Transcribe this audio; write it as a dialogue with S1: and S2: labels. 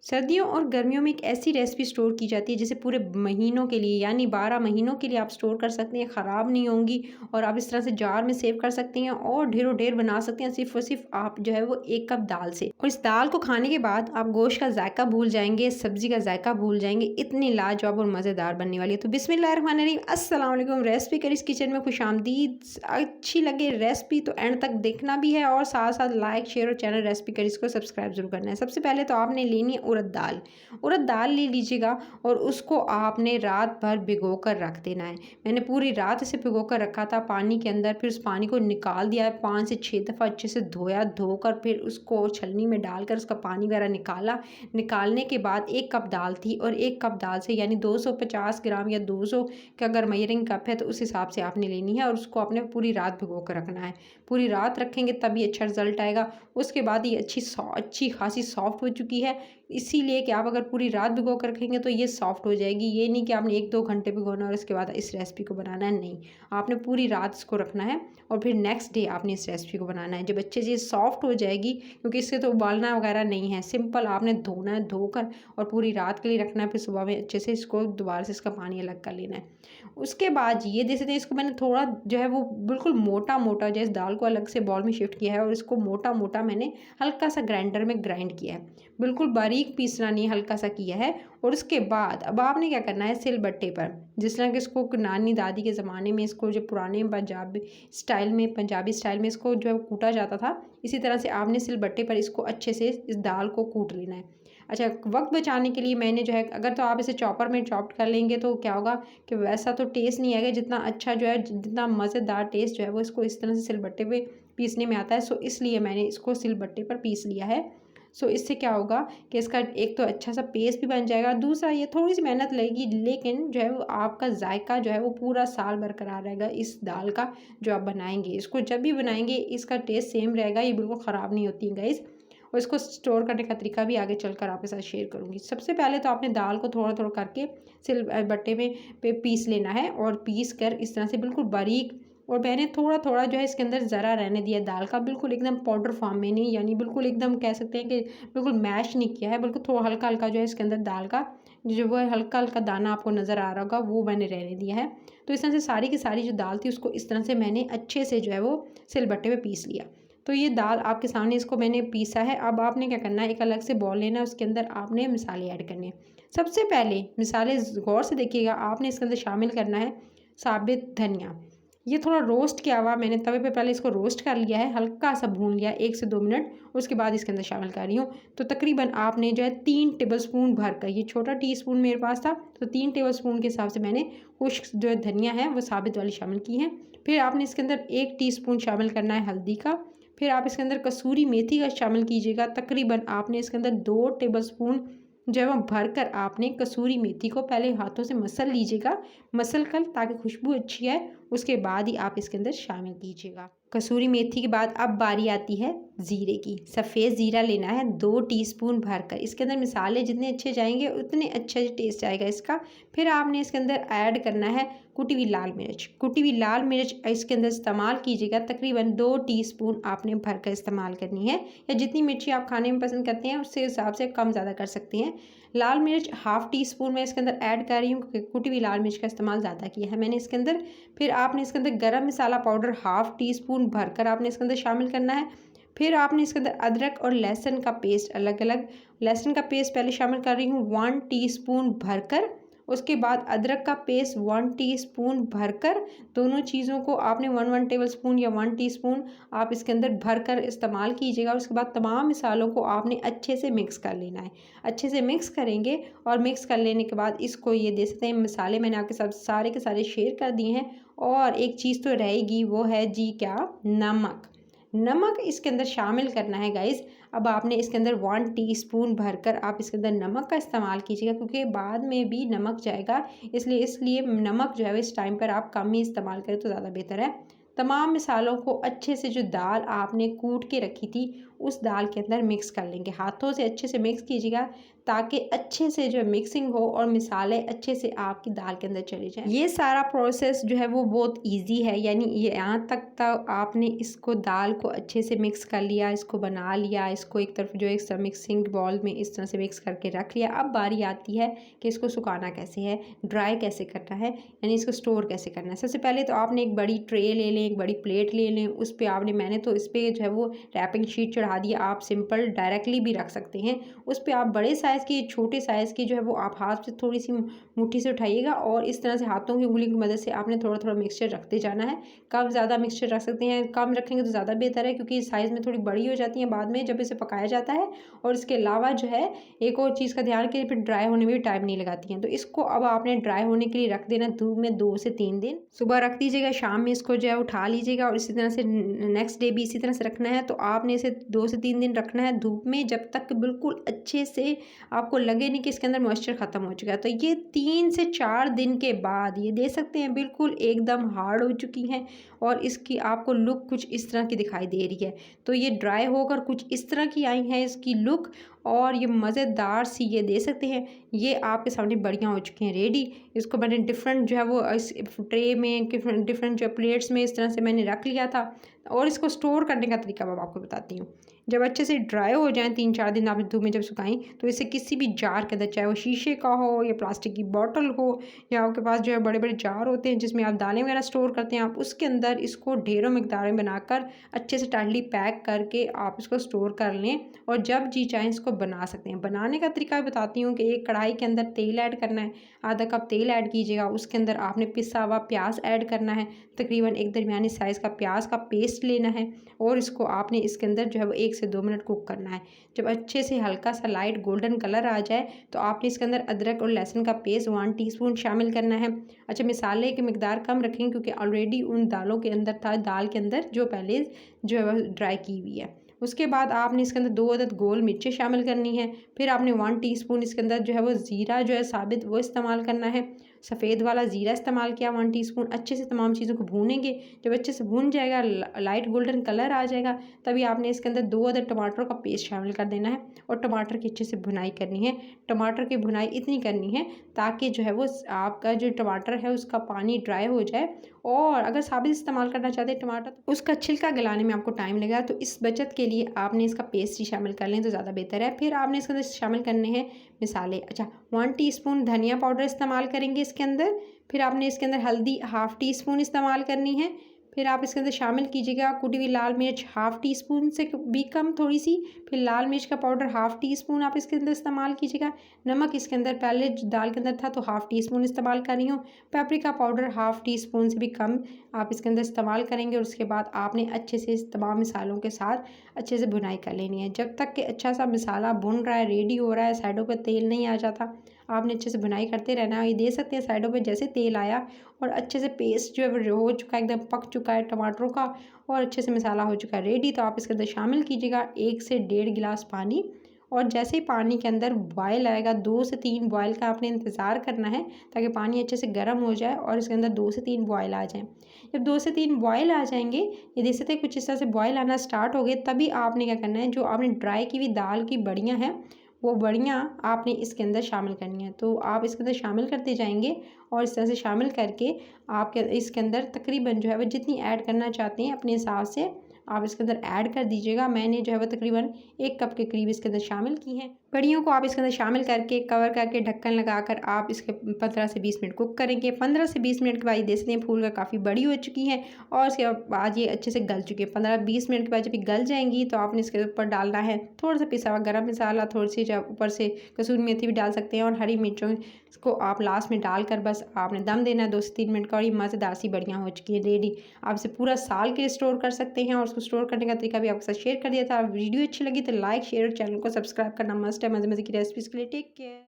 S1: सर्दियों और गर्मियों में एक ऐसी रेसिपी स्टोर की जाती है जिसे पूरे महीनों के लिए यानी 12 महीनों के लिए आप स्टोर कर सकते हैं, ख़राब नहीं होंगी और आप इस तरह से जार में सेव कर सकते हैं और ढेरों ढेर बना सकते हैं सिर्फ़ और सिर्फ आप जो है वो 1 कप दाल से। और इस दाल को खाने के बाद आप गोश्त का जायका भूल जाएँगे, सब्ज़ी का जायका भूल जाएँगे, इतनी लाजवाब और मज़ेदार बनने वाली है। तो बिस्मिल्लाहिर्रहमानिर्रहीम, अस्सलाम वालेकुम। रेसिपी करिस किचन में खुशामदीद। अच्छी लगे रेसिपी तो एंड तक देखना भी है और साथ-साथ लाइक, शेयर और चैनल रेसिपी करिस को सब्सक्राइब ज़रूर करना है। सबसे पहले तो आपने लेनी है उड़द दाल। उड़द दाल ले लीजिएगा और उसको आपने रात भर भिगो कर रख देना है। मैंने पूरी रात इसे भिगो कर रखा था पानी के अंदर, फिर उस पानी को निकाल दिया है, 5 से 6 दफ़ा अच्छे से धोया, धोकर फिर उसको छलनी में डालकर उसका पानी वगैरह निकाला। निकालने के बाद 1 कप दाल थी और 1 कप दाल से यानी 250 ग्राम या 200 का अगर मेजरिंग कप है तो उस हिसाब से आपने लेनी है और उसको आपने पूरी रात भिगो कर रखना है। पूरी रात रखेंगे तभी अच्छा रिज़ल्ट आएगा। उसके बाद ये अच्छी खासी सॉफ्ट हो चुकी है, इसीलिए कि आप अगर पूरी रात भिगो कर रखेंगे तो ये सॉफ्ट हो जाएगी। ये नहीं कि आपने 1-2 घंटे भिगोना है और इसके बाद इस रेसिपी को बनाना है, नहीं। आपने पूरी रात इसको रखना है और फिर नेक्स्ट डे आपने इस रेसिपी को बनाना है। जब अच्छे से सॉफ्ट हो जाएगी, क्योंकि इससे तो उबालना वगैरह नहीं है, सिंपल आपने धोना है, धोकर और पूरी रात के लिए रखना है, फिर सुबह में अच्छे से इसको दोबारा से इसका पानी अलग कर लेना है। उसके बाद ये देख सकते हैं, इसको मैंने थोड़ा जो है वो बिल्कुल मोटा-मोटा जो है इस दाल को अलग से बाउल में शिफ्ट किया है और इसको मोटा-मोटा मैंने हल्का सा ग्राइंडर में ग्राइंड किया है। बिल्कुल बारीक पीसना नहीं, हल्का सा किया है। और उसके बाद अब आपने क्या करना है, सिलबट्टे पर जिस तरह के इसको नानी दादी के ज़माने में इसको जो पुराने पंजाबी स्टाइल में इसको जो है कूटा जाता था, इसी तरह से आपने सिलबट्टे पर इसको अच्छे से इस दाल को कूट लेना है। अच्छा, वक्त बचाने के लिए मैंने जो है, अगर तो आप इसे चॉपर में चॉप्ड कर लेंगे तो क्या होगा कि वैसा तो टेस्ट नहीं आएगा जितना अच्छा जो है, जितना मज़ेदार टेस्ट जो है वो इसको इस तरह से सिलबट्टे पे पीसने में आता है। सो इसलिए मैंने इसको सिलबट्टे पर पीस लिया है। सो इससे क्या होगा कि इसका एक तो अच्छा सा पेस्ट भी बन जाएगा, दूसरा ये थोड़ी-सी मेहनत लगेगी लेकिन जो है वो आपका जायका जो है वो पूरा साल बरकरार रहेगा इस दाल का जो आप बनाएँगे। इसको जब भी बनाएँगे इसका टेस्ट सेम रहेगा, ये बिल्कुल ख़राब नहीं होती है गाइज़। और इसको स्टोर करने का तरीका भी आगे चलकर आपके साथ शेयर करूँगी। सबसे पहले तो आपने दाल को थोड़ा-थोड़ा करके बट्टे में पीस लेना है और पीस कर इस तरह से बिल्कुल बारीक। और मैंने थोड़ा-थोड़ा जो है इसके अंदर ज़रा रहने दिया दाल का, बिल्कुल एकदम पाउडर फॉर्म में नहीं, यानी बिल्कुल एकदम कह सकते हैं कि बिल्कुल मैश नहीं किया है, बिल्कुल थोड़ा हल्का-हल्का जो है इसके अंदर दाल का जो वो हल्का-हल्का दाना आपको नज़र आ रहा होगा वो मैंने रहने दिया है। तो इस तरह से सारी की सारी जो दाल थी उसको इस तरह से मैंने अच्छे से जो है वो सिलबट्टे पे पीस लिया। तो ये दाल आपके सामने इसको मैंने पीसा है। अब आपने क्या करना है, एक अलग से बॉल लेना है, उसके अंदर आपने मसाले ऐड करने हैं। सबसे पहले मसाले गौर से देखिएगा, आपने इसके अंदर शामिल करना है साबित धनिया। ये थोड़ा रोस्ट किया हुआ, मैंने तवे पे पहले इसको रोस्ट कर लिया है, हल्का सा भून लिया 1 से 2 मिनट, उसके बाद इसके अंदर शामिल कर रही हूँ। तो तकरीबन आपने जो है 3 टेबलस्पून भरकर, ये छोटा टीस्पून मेरे पास था तो 3 टेबलस्पून के हिसाब से मैंने खुश्क जो है धनिया है वो साबित वाली शामिल की है। फिर आपने इसके अंदर 1 टीस्पून शामिल करना है हल्दी का। फिर आप इसके अंदर कसूरी मेथी का शामिल कीजिएगा। तकरीबन आपने इसके अंदर 2 टेबलस्पून जो है वो भरकर आपने कसूरी मेथी को पहले हाथों से मसल लीजिएगा, मसल कर ताकि खुशबू अच्छी आए, उसके बाद ही आप इसके अंदर शामिल कीजिएगा। कसूरी मेथी के बाद अब बारी आती है ज़ीरे की। सफ़ेद ज़ीरा लेना है 2 टीस्पून भरकर। इसके अंदर मसाले जितने अच्छे जाएंगे उतने अच्छा टेस्ट आएगा इसका। फिर आपने इसके अंदर ऐड करना है कुटी हुई लाल मिर्च। कुटी हुई लाल मिर्च इसके अंदर इस्तेमाल कीजिएगा, तकरीबन 2 टीस्पून आपने भरकर इस्तेमाल करनी है, या जितनी मिर्ची आप खाने में पसंद करते हैं उससे हिसाब से कम ज़्यादा कर सकते हैं। लाल मिर्च हाफ़ टी स्पून मैं इसके अंदर ऐड कर रही हूँ क्योंकि कुटी हुई लाल मिर्च का इस्तेमाल ज़्यादा किया है मैंने इसके अंदर। फिर आपने इसके अंदर गरम मसाला पाउडर हाफ़ टी स्पून भरकर आपने इसके अंदर शामिल करना है। फिर आपने इसके अंदर अदरक और लहसुन का पेस्ट अलग-अलग, लहसुन का पेस्ट पहले शामिल कर रही हूँ 1 टीस्पून भरकर, उसके बाद अदरक का पेस्ट 1 टीस्पून भरकर, दोनों चीज़ों को आपने 1-1 टेबलस्पून या 1 टीस्पून आप इसके अंदर भरकर इस्तेमाल कीजिएगा। उसके बाद तमाम मसालों को आपने अच्छे से मिक्स कर लेना है। अच्छे से मिक्स करेंगे और मिक्स कर लेने के बाद इसको ये देख सकते हैं मसाले मैंने आपके साथ सारे के सारे शेयर कर दिए हैं। और एक चीज़ तो रहेगी, वो है जी क्या, नमक। नमक इसके अंदर शामिल करना है गाइज़। अब आपने इसके अंदर 1 टीस्पून भरकर आप इसके अंदर नमक का इस्तेमाल कीजिएगा क्योंकि बाद में भी नमक जाएगा, इसलिए नमक जो है इस टाइम पर आप कम ही इस्तेमाल करें तो ज़्यादा बेहतर है। तमाम मसालों को अच्छे से, जो दाल आपने कूट के रखी थी उस दाल के अंदर मिक्स कर लेंगे। हाथों से अच्छे से मिक्स कीजिएगा ताकि अच्छे से जो है मिक्सिंग हो और मिसाले अच्छे से आपकी दाल के अंदर चले जाएँ। ये सारा प्रोसेस जो है वो बहुत ईज़ी है, यानी ये यहाँ तक आपने इसको दाल को अच्छे से मिक्स कर लिया, इसको बना लिया, इसको एक तरफ जो है मिक्सिंग बॉल में इस तरह से मिक्स करके रख लिया। अब बारी आती है कि इसको सुखाना कैसे है, ड्राई कैसे करना है, यानी इसको स्टोर कैसे करना है। सबसे पहले तो आपने एक बड़ी ट्रे ले लें, एक बड़ी प्लेट ले लें, उस पे मैंने तो इस पे जो है वो रैपिंग शीट चढ़ा दिया। आप सिंपल डायरेक्टली भी रख सकते हैं। उस पे आप बड़े साइज़ की, छोटे साइज़ की जो है वो आप हाथ से थोड़ी सी मुट्ठी से उठाइएगा और इस तरह से हाथों की उंगली की मदद से आपने थोड़ा थोड़ा मिक्सचर रखते जाना है। कम ज़्यादा मिक्सचर रख सकते हैं, कम रखेंगे तो ज़्यादा बेहतर है क्योंकि साइज़ में थोड़ी बड़ी हो जाती है बाद में जब इसे पकाया जाता है। और इसके अलावा जो है एक और चीज़ का ध्यान कि फिर ड्राई होने में भी टाइम नहीं लगाती हैं। तो इसको अब आपने ड्राई होने के लिए रख देना धूप में 2 से 3 दिन। सुबह रख दीजिएगा, शाम में इसको जो है उठा लीजिएगा और इसी तरह से नेक्स्ट डे भी इसी तरह से रखना है। तो आपने इसे 2 से 3 दिन रखना है धूप में, जब तक बिल्कुल अच्छे से आपको लगे नहीं कि इसके अंदर मॉइस्चर ख़त्म हो चुका है। तो ये 3 से 4 दिन के बाद ये दे सकते हैं बिल्कुल एकदम हार्ड हो चुकी हैं और इसकी आपको लुक कुछ इस तरह की दिखाई दे रही है। तो ये ड्राई होकर कुछ इस तरह की आई है इसकी लुक और ये मज़ेदार सी ये दे सकते हैं। ये आपके सामने बढ़िया हो चुकी हैं रेडी। इसको मैंने डिफरेंट जो है वो इस ट्रे में डिफरेंट जो प्लेट्स में इस तरह से मैंने रख लिया था और इसको स्टोर करने का तरीका मैं आपको बताती हूँ। जब अच्छे से ड्राई हो जाएँ 3-4 दिन आपने धूप में जब सुखाई तो इसे किसी भी जार के अंदर, चाहे वो शीशे का हो या प्लास्टिक की बॉटल हो या आपके पास जो है बड़े बड़े जार होते हैं जिसमें आप दालें वगैरह स्टोर करते हैं, आप उसके अंदर इसको ढेरों मिकदार में बनाकर अच्छे से टाइटली पैक करके आप इसको स्टोर कर लें और जब जी चाहें इसको बना सकते हैं। बनाने का तरीका भी बताती हूँ कि एक कढ़ाई के अंदर तेल ऐड करना है, आधा कप तेल ऐड कीजिएगा, उसके अंदर आपने पिसा हुआ प्याज ऐड करना है, तकरीबन एक दरमियानी साइज़ का प्याज का पेस्ट लेना है और इसको आपने इसके अंदर जो है वो 1 से 2 मिनट कुक करना है। जब अच्छे से हल्का सा लाइट गोल्डन कलर आ जाए तो आपने इसके अंदर अदरक और लहसुन का पेस्ट 1 टीस्पून शामिल करना है। अच्छा, मसाले की मिकदार कम रखें क्योंकि ऑलरेडी उन दालों के अंदर था, दाल के अंदर जो पहले जो है वह ड्राई की हुई है। उसके बाद आपने इसके अंदर 2 अदद गोल मिर्चें शामिल करनी है। फिर आपने 1 टीस्पून इसके अंदर जो है वो ज़ीरा जो है साबित वो इस्तेमाल करना है, सफ़ेद वाला ज़ीरा इस्तेमाल किया 1 टीस्पून। अच्छे से तमाम चीज़ों को भूनेंगे। जब अच्छे से भून जाएगा, लाइट गोल्डन कलर आ जाएगा, तभी आपने इसके अंदर 2 अदद टमाटर का पेस्ट शामिल कर देना है और टमाटर की अच्छे से भुनाई करनी है। टमाटर की भुनाई इतनी करनी है ताकि जो है वो आपका जो टमाटर है उसका पानी ड्राई हो जाए और अगर साबित इस्तेमाल करना चाहते हैं टमाटर तो उसका छिलका गलाने में आपको टाइम लगेगा। तो इस बचत के लिए आपने इसका पेस्ट ही शामिल कर लें तो ज़्यादा बेहतर है। फिर आपने इसके अंदर शामिल करने हैं मसाले। अच्छा, 1 टीस्पून धनिया पाउडर इस्तेमाल करेंगे इसके अंदर। फिर आपने इसके अंदर हल्दी 1/2 टीस्पून इस्तेमाल करनी है। फिर आप इसके अंदर शामिल कीजिएगा कुटी हुई लाल मिर्च 1/2 टीस्पून से भी कम थोड़ी सी। फिर लाल मिर्च का पाउडर 1/2 टीस्पून आप इसके अंदर इस्तेमाल कीजिएगा। नमक इसके अंदर पहले दाल के अंदर था तो 1/2 टीस्पून इस्तेमाल कर रही हूँ। पेपरिका पाउडर 1/2 टीस्पून से भी कम आप इसके अंदर इस्तेमाल करेंगे और उसके बाद आपने अच्छे से इस तमाम मसालों के साथ अच्छे से भुनाई कर लेनी है। जब तक कि अच्छा सा मसाला भुन रहा है, रेडी हो रहा है, साइडों पर तेल नहीं आ जाता, आपने अच्छे से भुनाई करते रहना है। ये दे सकते हैं साइडों पे जैसे तेल आया और अच्छे से पेस्ट जो है हो चुका है, एकदम पक चुका है टमाटरों का और अच्छे से मसाला हो चुका है रेडी। तो आप इसके अंदर शामिल कीजिएगा 1 से 1.5 गिलास पानी और जैसे ही पानी के अंदर बॉयल आएगा 2 से 3 बॉयल का आपने इंतज़ार करना है ताकि पानी अच्छे से गर्म हो जाए और इसके अंदर 2 से 3 बॉयल आ जाएँ। जब 2 से 3 बॉयल आ जाएंगे, ये देख सकते हैं कुछ इस तरह से बॉयल आना स्टार्ट हो गए, तभी आपने क्या करना है, जो आपने ड्राई की हुई दाल की बड़ियाँ हैं वो बड़ियाँ आपने इसके अंदर शामिल करनी है। तो आप इसके अंदर शामिल करते जाएंगे और इस तरह से शामिल करके आपके इसके अंदर तकरीबन जो है वो जितनी ऐड करना चाहते हैं अपने हिसाब से आप इसके अंदर ऐड कर दीजिएगा। मैंने जो है वो तकरीबन 1 कप के करीब इसके अंदर शामिल की हैं। बड़ियों को आप इसके अंदर शामिल करके कवर करके ढक्कन लगाकर आप इसके 15 से 20 मिनट कुक करेंगे। 15 से 20 मिनट के बाद देख सकते हैं फूल कर काफ़ी बड़ी हो चुकी हैं और उसके बाद ये अच्छे से गल चुकी है। 15-20 मिनट के बाद जब ये गल जाएंगी तो आपने इसके ऊपर डालना है थोड़ा सा पिसा हुआ गरम मसाला, थोड़ी सी जब ऊपर से कसूरी मेथी भी डाल सकते हैं और हरी मिर्चों को आप लास्ट में डालकर बस आपने दम देना है 2 से 3 मिनट का और ये मज़ेदार सी बढ़िया हो चुकी है रेडी। आप इसे पूरा साल के लिए स्टोर कर सकते हैं और उसको स्टोर करने का तरीका भी आपके साथ शेयर कर दिया था। वीडियो अच्छी लगी तो लाइक शेयर और चैनल को सब्सक्राइब करना मस्ट है। मज़े मज़े की रेसिपीज़ के लिए टेक केयर।